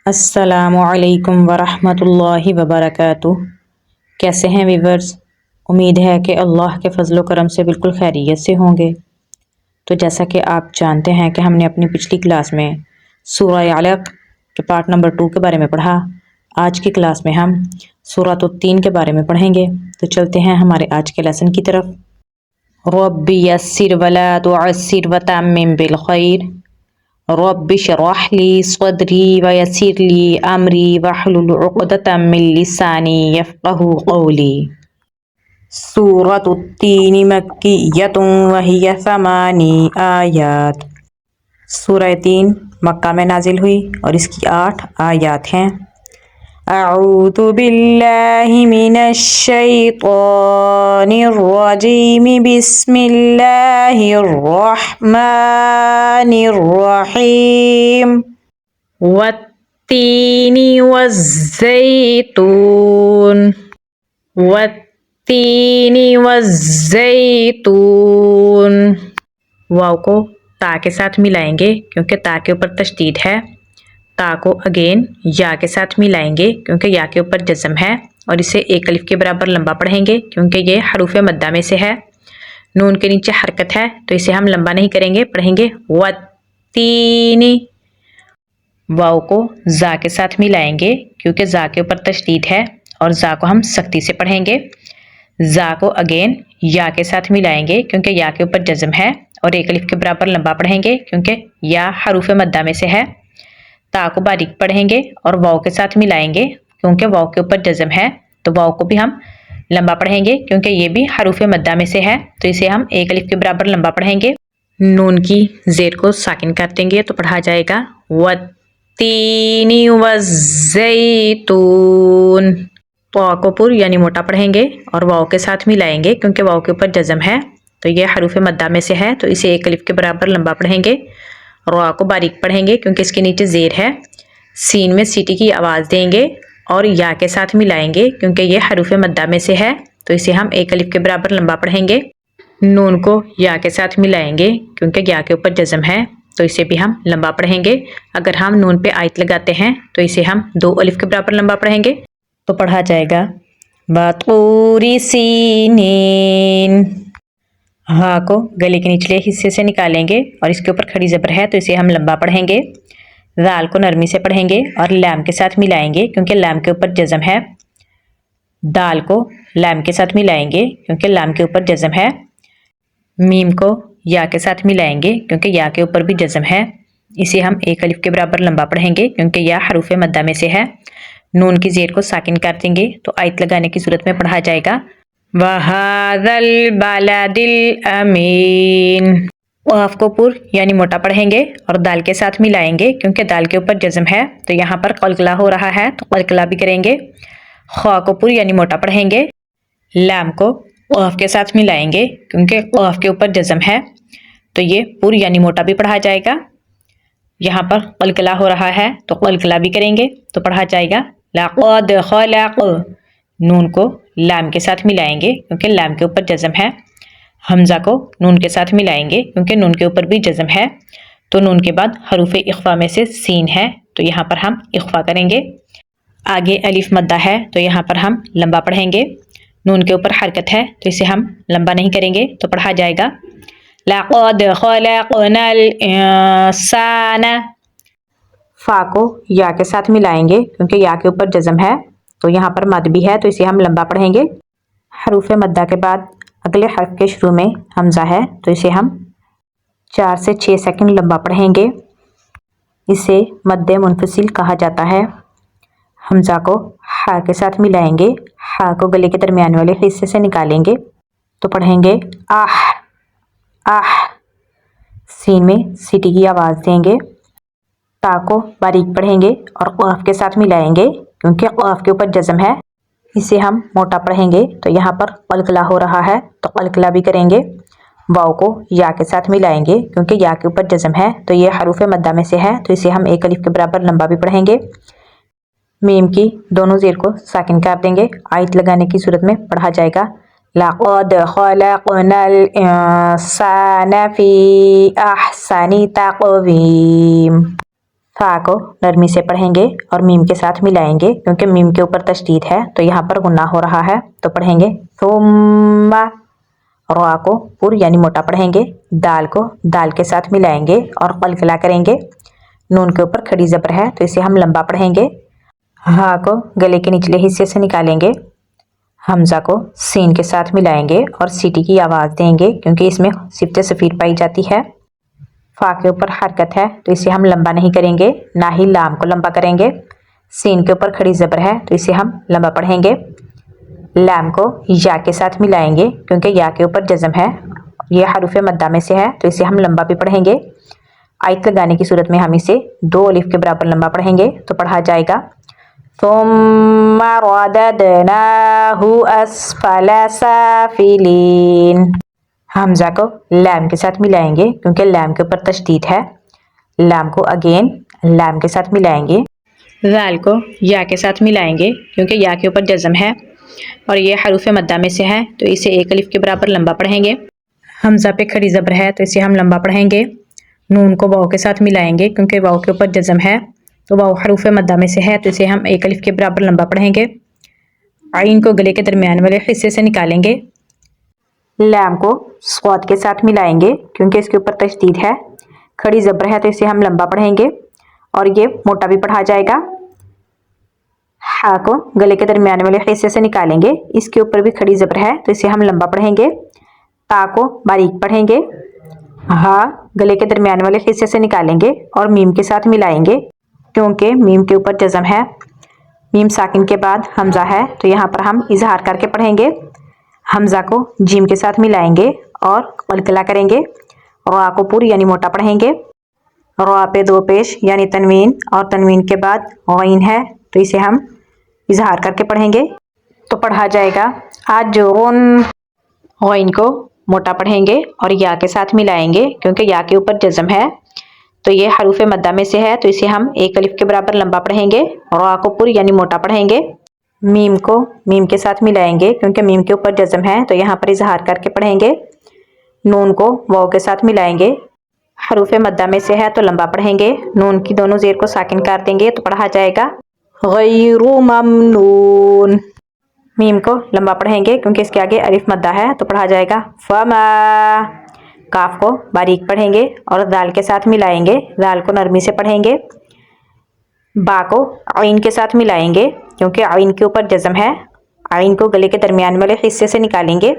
السلام علیکم ورحمۃ اللہ وبرکاتہ۔ کیسے ہیں ویورز؟ امید ہے کہ اللہ کے فضل و کرم سے بالکل خیریت سے ہوں گے۔ تو جیسا کہ آپ جانتے ہیں کہ ہم نے اپنی پچھلی کلاس میں سورہ علق کے پارٹ نمبر 2 کے بارے میں پڑھا۔ آج کی کلاس میں ہم سورۃ التین کے بارے میں پڑھیں گے۔ تو چلتے ہیں ہمارے آج کے لیسن کی طرف۔ رب یسر ولا تعسر وتمم بالخیر، رب اشرح لی صدری ویسر لی امری واحلل عقدۃ من لسانی یفقہوا قولی۔ سورۃ التین مکیۃ وہی 8 آیات۔ سورہ تین مکہ میں نازل ہوئی اور اس کی 8 آیات ہیں۔ اعوذ باللہ من الشیطان الرجیم، بسم اللہ الرحمن الرحیم۔ والتین والزیتون، والتین والزیتون۔ واو کو تا کے ساتھ ملائیں گے کیونکہ تا کے اوپر تشدید ہے۔ تا کو اگین یا کے ساتھ ملائیں گے کیونکہ یا کے اوپر جزم ہے، اور اسے ایک الف کے برابر لمبا پڑھیں گے کیونکہ یہ حروف مدہ میں سے ہے۔ نون کے نیچے حرکت ہے تو اسے ہم لمبا نہیں کریں گے، پڑھیں گے والتین۔ واو کو زا کے ساتھ ملائیں گے کیونکہ زا کے اوپر تشدید ہے اور زا کو ہم سختی سے پڑھیں گے۔ زا کو اگین یا کے ساتھ ملائیں گے کیونکہ یا کے اوپر جزم ہے، اور ایک الف کے برابر لمبا پڑھیں گے کیونکہ یا حروف مدہ میں سے ہے۔ تا کو باریک پڑھیں گے اور واو کے ساتھ ملائیں گے کیونکہ واو کے اوپر جزم ہے، تو واو کو بھی ہم لمبا پڑھیں گے کیونکہ یہ بھی حروف مدہ میں سے ہے، تو اسے ہم ایک الف کے برابر لمبا پڑھیں گے۔ نون کی زیر کو ساکن کر دیں گے تو پڑھا جائے گا والتین والزیتون۔ طا کو پر یعنی موٹا پڑھیں گے اور واو کے ساتھ ملائیں گے کیونکہ واو کے اوپر جزم ہے، تو یہ حروف مدہ میں سے ہے، تو اسے ایک الف کے برابر لمبا پڑھیں گے۔ را کو باریک پڑھیں گے کیونکہ اس کے نیچے زیر ہے۔ سین میں سیٹی کی آواز دیں گے اور یا کے ساتھ ملائیں گے کیونکہ یہ حروف مدہ میں سے ہے، تو اسے ہم ایک الف کے برابر لمبا پڑھیں گے۔ نون کو یا کے ساتھ ملائیں گے کیونکہ یا کے اوپر جزم ہے، تو اسے بھی ہم لمبا پڑھیں گے۔ اگر ہم نون پہ آیت لگاتے ہیں تو اسے ہم 2 الف کے برابر لمبا پڑھیں گے، تو پڑھا جائے گا وَطُورِ سِینِین۔ ہا کو گلے کے نچلے حصے سے نکالیں گے اور اس کے اوپر کھڑی زبر ہے تو اسے ہم لمبا پڑھیں گے۔ ذال کو نرمی سے پڑھیں گے اور لام کے ساتھ ملائیں گے کیونکہ لام کے اوپر جزم ہے۔ دال کو لام کے ساتھ ملائیں گے کیونکہ لام کے اوپر جزم ہے۔ میم کو یا کے ساتھ ملائیں گے کیونکہ یا کے اوپر بھی جزم ہے، اسے ہم ایک الف کے برابر لمبا پڑھیں گے کیونکہ یا حروف مدہ میں سے ہے۔ نون کی زیر کو ساکن کر دیں گے تو آیت لگانے کی صورت میں پڑھا جائے گا وَهَذَا الْبَلَدِ الْأَمِينِ۔ قاف کو پر یعنی موٹا پڑھیں گے اور دال کے ساتھ ملائیں گے کیونکہ دال کے اوپر جزم ہے، تو یہاں پر قلقلہ ہو رہا ہے تو قلقلہ بھی کریں گے۔ خا کو پر یعنی موٹا پڑھیں گے۔ لام کو قاف کے ساتھ ملائیں گے کیونکہ قاف کے اوپر جزم ہے، تو یہ پر یعنی موٹا بھی پڑھا جائے گا۔ یہاں پر قلقلہ ہو رہا ہے تو قلقلہ بھی کریں گے، تو پڑھا جائے گا لَقَدْ خَلَقَ۔ نون کو لام کے ساتھ ملائیں گے کیونکہ لام کے اوپر جزم ہے۔ حمزہ کو نون کے ساتھ ملائیں گے کیونکہ نون کے اوپر بھی جزم ہے، تو نون کے بعد حروف اخفا میں سے سین ہے تو یہاں پر ہم اخفا کریں گے۔ آگے الف مدہ ہے تو یہاں پر ہم لمبا پڑھیں گے۔ نون کے اوپر حرکت ہے تو اسے ہم لمبا نہیں کریں گے، تو پڑھا جائے گا لَقَدْ خَلَقْنَا الْإِنسَانَ۔ فا کو یا کے ساتھ ملائیں گے کیونکہ یا کے اوپر جزم ہے، تو یہاں پر مد بھی ہے تو اسے ہم لمبا پڑھیں گے۔ حروف مدہ کے بعد اگلے حرف کے شروع میں حمزہ ہے تو اسے ہم 4 سے 6 سیکنڈ لمبا پڑھیں گے۔ اسے مد منفصل کہا جاتا ہے۔ حمزہ کو ہا کے ساتھ ملائیں گے، ہا کو گلے کے درمیان والے حصے سے نکالیں گے تو پڑھیں گے آہ آہ۔ سین میں سیٹی کی آواز دیں گے۔ تا کو باریک پڑھیں گے اور قاف کے ساتھ ملائیں گے کیونکہ قاف کے اوپر جزم ہے، اسے ہم موٹا پڑھیں گے، تو یہاں پر قلقلہ ہو رہا ہے تو قلقلہ بھی کریں گے۔ واو کو یا کے ساتھ ملائیں گے کیونکہ یا کے اوپر جزم ہے، تو یہ حروف مدہ میں سے ہے، تو اسے ہم ایک الف کے برابر لمبا بھی پڑھیں گے۔ میم کی دونوں زیر کو ساکن کر دیں گے، آیت لگانے کی صورت میں پڑھا جائے گا لَقَدْ خَلَقْنَا الْإِنسَانَ فِي أَحْسَنِ تَقْوِيمٍ۔ فا کو نرمی سے پڑھیں گے اور میم کے ساتھ ملائیں گے کیونکہ میم کے اوپر تشدید ہے تو یہاں پر غنہ ہو رہا ہے، تو پڑھیں گے ثم۔ را کو پر یعنی موٹا پڑھیں گے، دال کو دال کے ساتھ ملائیں گے اور قلقلہ کریں گے۔ نون کے اوپر کھڑی زبر ہے تو اسے ہم لمبا پڑھیں گے۔ ہا کو گلے کے نچلے حصے سے نکالیں گے۔ حمزہ کو سین کے ساتھ ملائیں گے اور سیٹی کی آواز دیں گے کیونکہ اس میں صفت صفیر پائی جاتی ہے۔ فا کے اوپر حرکت ہے تو اسے ہم لمبا نہیں کریں گے، نہ ہی لام کو لمبا کریں گے۔ سین کے اوپر کھڑی زبر ہے تو اسے ہم لمبا پڑھیں گے۔ لام کو یا کے ساتھ ملائیں گے کیونکہ یا کے اوپر جزم ہے، یہ حروف مدہ میں سے ہے تو اسے ہم لمبا بھی پڑھیں گے۔ آیت لگانے کی صورت میں ہم اسے 2 الف کے برابر لمبا پڑھیں گے تو پڑھا جائے گا ثم رددناہ اسفل سافلین۔ حمزہ کو لام کے ساتھ ملائیں گے کیونکہ لام کے اوپر تشدید ہے، لام کو اگین لام کے ساتھ ملائیں گے۔ ذال کو یا کے ساتھ ملائیں گے کیونکہ یا کے اوپر جزم ہے اور یہ حروف مدہ میں سے ہے تو اسے 1 الف کے برابر لمبا پڑھیں گے۔ حمزہ پہ کھڑی زبر ہے تو اسے ہم لمبا پڑھیں گے۔ نون کو واو کے ساتھ ملائیں گے کیونکہ واو کے اوپر جزم ہے تو واو حروف مدہ میں سے ہے تو اسے ہم 1 الف کے برابر لمبا پڑھیں گے۔ عین کو گلے کے درمیان والے حصے سے نکالیں گے۔ لام کو صاد کے ساتھ ملائیں گے کیونکہ اس کے اوپر تشدید ہے، کھڑی زبر ہے تو اسے ہم لمبا پڑھیں گے اور یہ موٹا بھی پڑھا جائے گا۔ ہا کو گلے کے درمیان والے حصے سے نکالیں گے، اس کے اوپر بھی کھڑی زبر ہے تو اسے ہم لمبا پڑھیں گے۔ تا کو باریک پڑھیں گے۔ ہا گلے کے درمیان والے حصے سے نکالیں گے اور میم کے ساتھ ملائیں گے کیونکہ میم کے اوپر جزم ہے، میم ساکن کے بعد حمزہ ہے تو یہاں پر ہم اظہار کر کے پڑھیں گے۔ حمزہ کو جیم کے ساتھ ملائیں گے اور قلقلہ کریں گے۔ را کو پر یعنی موٹا پڑھیں گے۔ را پہ 2 پیش یعنی تنوین اور تنوین کے بعد غین ہے تو اسے ہم اظہار کر کے پڑھیں گے تو پڑھا جائے گا اجرن۔ غین کو موٹا پڑھیں گے اور یا کے ساتھ ملائیں گے کیونکہ یا کے اوپر جزم ہے تو یہ حروف مدہ میں سے ہے تو اسے ہم 1 الف کے برابر لمبا پڑھیں گے۔ را کو پر یعنی موٹا پڑھیں گے۔ میم کو میم کے ساتھ ملائیں گے کیونکہ میم کے اوپر جزم ہے تو یہاں پر اظہار کر کے پڑھیں گے۔ نون کو واو کے ساتھ ملائیں گے، حروف مدہ میں سے ہے تو لمبا پڑھیں گے۔ نون کی دونوں زیر کو ساکن کر دیں گے تو پڑھا جائے گا غیر ممنون۔ میم کو لمبا پڑھیں گے کیونکہ اس کے آگے الف مدہ ہے تو پڑھا جائے گا فما۔ کاف کو باریک پڑھیں گے اور دال کے ساتھ ملائیں گے، دال کو نرمی سے پڑھیں گے۔ با کو عین کے ساتھ ملائیں گے کیونکہ عین کے اوپر جزم ہے، عین کو گلے کے درمیان والے حصے سے نکالیں گے۔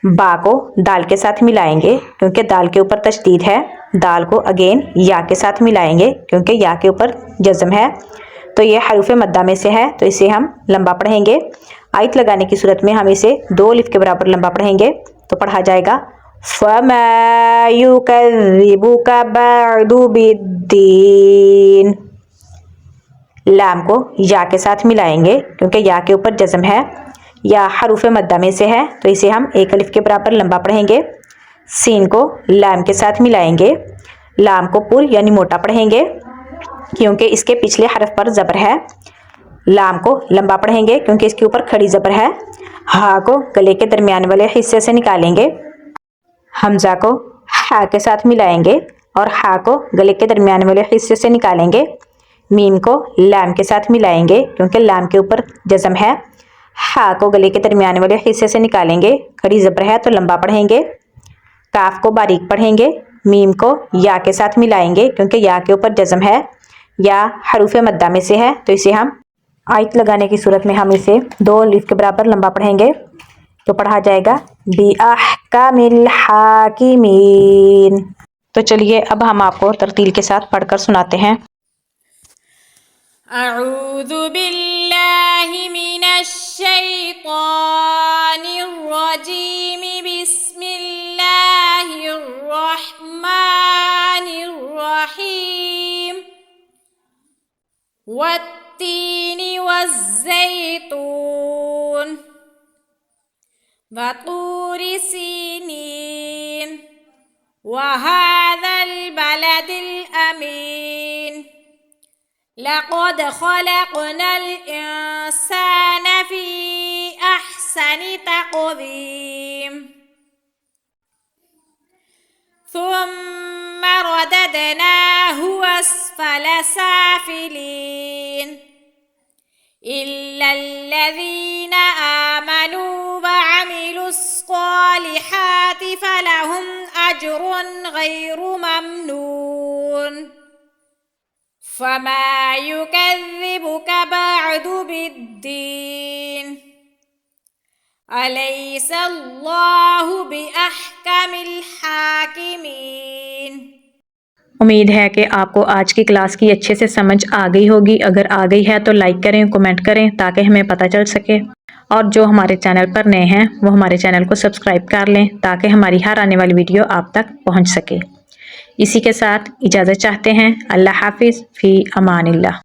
با کو دال کے ساتھ ملائیں گے کیونکہ دال کے اوپر تشدید ہے، دال کو اگین یا کے ساتھ ملائیں گے کیونکہ یا کے اوپر جزم ہے تو یہ حروف مدہ میں سے ہے تو اسے ہم لمبا پڑھیں گے۔ آیت لگانے کی صورت میں ہم اسے 2 الف کے برابر لمبا پڑھیں گے تو پڑھا جائے گا فَمَا يُكَذِّبُكَ بَعْدُ بِالدِّينِ۔ لام کو یا کے ساتھ ملائیں گے کیونکہ یا کے اوپر جزم ہے، یا حروف مدہ میں سے ہے تو اسے ہم 1 الف کے برابر لمبا پڑھیں گے۔ سین کو لام کے ساتھ ملائیں گے، لام کو پر یعنی موٹا پڑھیں گے کیونکہ اس کے پچھلے حرف پر زبر ہے۔ لام کو لمبا پڑھیں گے کیونکہ اس کے اوپر کھڑی زبر ہے۔ ہا کو گلے کے درمیان والے حصے سے نکالیں گے۔ حمزہ کو ہا کے ساتھ ملائیں گے اور ہا کو گلے کے درمیان والے حصے سے نکالیں گے۔ میم کو لام کے ساتھ ملائیں گے کیونکہ لام کے اوپر جزم ہے۔ ہا کو گلے کے درمیان والے حصے سے نکالیں گے، کھڑی زبر ہے تو لمبا پڑھیں گے۔ کاف کو باریک پڑھیں گے۔ میم کو یا کے ساتھ ملائیں گے کیونکہ یا کے اوپر جزم ہے، یا حروف مدہ میں سے ہے تو اسے ہم آیت لگانے کی صورت میں ہم اسے 2 الف کے برابر لمبا پڑھیں گے تو پڑھا جائے گا بِأَحْكَمِ الْحَاكِمِينَ۔ تو چلیے اب ہم آپ کو ترتیل کے ساتھ پڑھ کر سناتے ہیں۔ اعوذ باللہ من الشیطان الرجیم، بسم اللہ الرحمن الرحیم۔ والتین والزیتون وطور سینین وهذا البلد الأمين لقد خلقنا الإنسان في أحسن تقويم ثم رددناه أسفل سافلين إلا الذين آمنوا وعملوا الصالحات فلهم أجر غير ممنون فما يكذبك بعد بالدين أليس الله بأحكم الحاكمين۔ امید ہے کہ آپ کو آج کی کلاس کی اچھے سے سمجھ آ گئی ہوگی۔ اگر آ گئی ہے تو لائک کریں، کومنٹ کریں تاکہ ہمیں پتہ چل سکے، اور جو ہمارے چینل پر نئے ہیں وہ ہمارے چینل کو سبسکرائب کر لیں تاکہ ہماری ہر آنے والی ویڈیو آپ تک پہنچ سکے۔ اسی کے ساتھ اجازت چاہتے ہیں۔ اللہ حافظ، فی امان اللہ۔